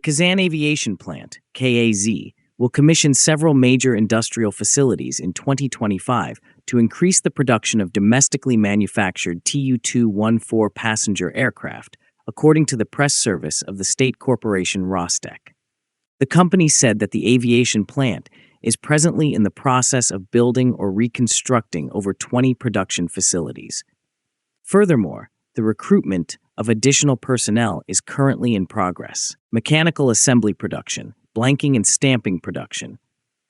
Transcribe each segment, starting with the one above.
Kazan Aviation Plant, KAZ, will commission several major industrial facilities in 2025 to increase the production of domestically manufactured Tu-214 passenger aircraft, according to the press service of the state corporation Rostec. The company said that the aviation plant is presently in the process of building or reconstructing over 20 production facilities. Furthermore, the recruitment of additional personnel is currently in progress. Mechanical assembly production, blanking and stamping production,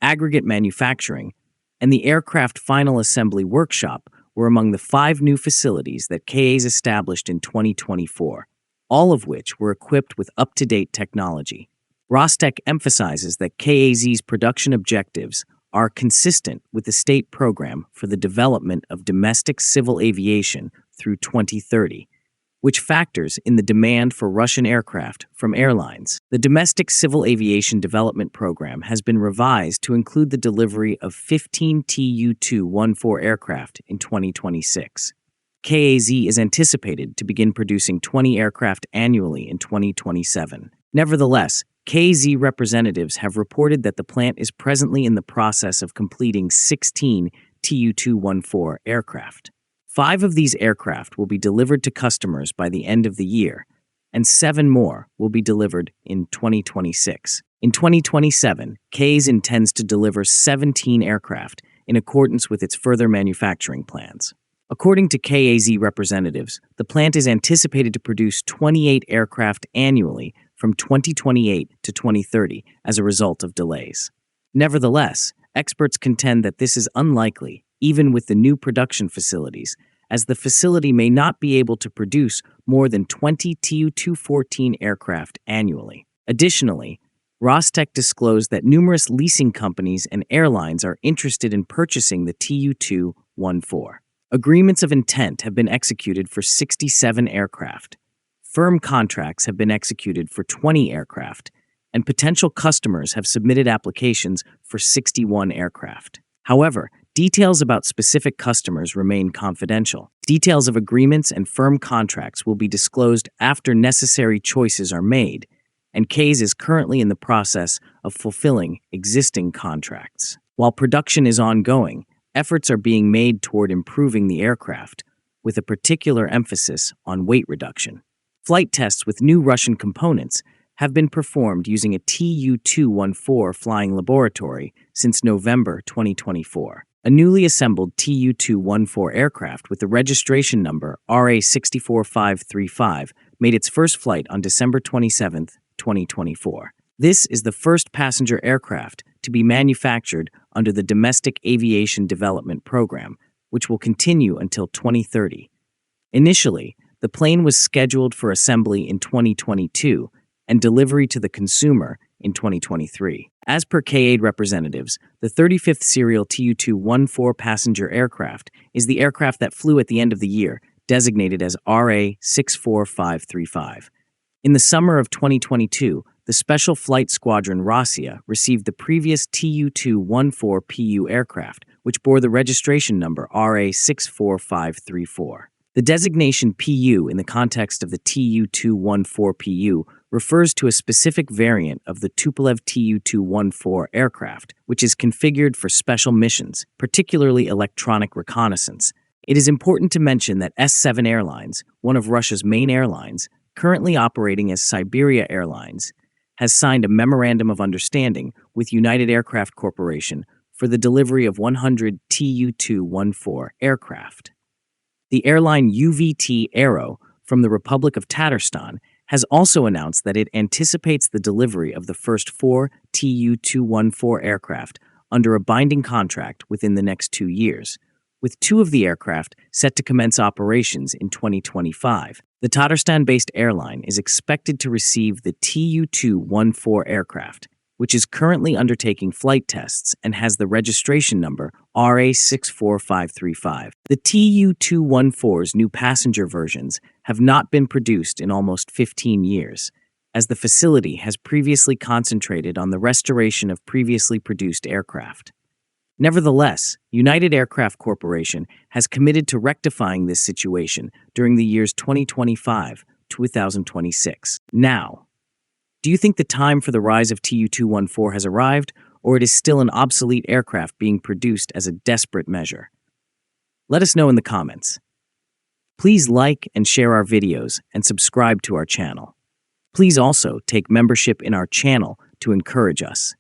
aggregate manufacturing, and the aircraft final assembly workshop were among the 5 new facilities that KAZ established in 2024, all of which were equipped with up-to-date technology. Rostec emphasizes that KAZ's production objectives are consistent with the state program for the development of domestic civil aviation through 2030, which factors in the demand for Russian aircraft from airlines. The Domestic Civil Aviation Development Program has been revised to include the delivery of 15 Tu-214 aircraft in 2026. KAZ is anticipated to begin producing 20 aircraft annually in 2027. Nevertheless, KAZ representatives have reported that the plant is presently in the process of completing 16 Tu-214 aircraft. 5 of these aircraft will be delivered to customers by the end of the year, and 7 more will be delivered in 2026. In 2027, KAZ intends to deliver 17 aircraft in accordance with its further manufacturing plans. According to KAZ representatives, the plant is anticipated to produce 28 aircraft annually from 2028 to 2030 as a result of delays. Nevertheless, experts contend that this is unlikely, even with the new production facilities, as the facility may not be able to produce more than 20 Tu-214 aircraft annually. Additionally, Rostec disclosed that numerous leasing companies and airlines are interested in purchasing the Tu-214. Agreements of intent have been executed for 67 aircraft. Firm contracts have been executed for 20 aircraft, and potential customers have submitted applications for 61 aircraft. However, details about specific customers remain confidential. Details of agreements and firm contracts will be disclosed after necessary choices are made, and KAZ is currently in the process of fulfilling existing contracts. While production is ongoing, efforts are being made toward improving the aircraft, with a particular emphasis on weight reduction. Flight tests with new Russian components have been performed using a Tu-214 flying laboratory since November 2024. A newly assembled Tu-214 aircraft with the registration number RA64535 made its first flight on December 27, 2024. This is the first passenger aircraft to be manufactured under the Domestic Aviation Development Program, which will continue until 2030. Initially, the plane was scheduled for assembly in 2022 and delivery to the consumer in 2023. As per KAZ representatives, the 35th serial Tu-214 passenger aircraft is the aircraft that flew at the end of the year, designated as RA64535. In the summer of 2022, the Special Flight Squadron Rossiya received the previous Tu-214PU aircraft, which bore the registration number RA64534. The designation PU in the context of the Tu-214PU refers to a specific variant of the Tupolev Tu-214 aircraft, which is configured for special missions, particularly electronic reconnaissance. It is important to mention that S7 Airlines, one of Russia's main airlines, currently operating as Siberia Airlines, has signed a memorandum of understanding with United Aircraft Corporation for the delivery of 100 Tu-214 aircraft. The airline UVT Aero from the Republic of Tatarstan has also announced that it anticipates the delivery of the first 4 Tu-214 aircraft under a binding contract within the next 2 years, with 2 of the aircraft set to commence operations in 2025. The Tatarstan-based airline is expected to receive the Tu-214 aircraft, which is currently undertaking flight tests and has the registration number RA64535. The Tu-214's new passenger versions have not been produced in almost 15 years, as the facility has previously concentrated on the restoration of previously produced aircraft. Nevertheless, United Aircraft Corporation has committed to rectifying this situation during the years 2025 to 2026. Now, Do you think the time for the rise of Tu-214 has arrived, or it is still an obsolete aircraft being produced as a desperate measure? Let us know in the comments. Please like and share our videos and subscribe to our channel. Please also take membership in our channel to encourage us.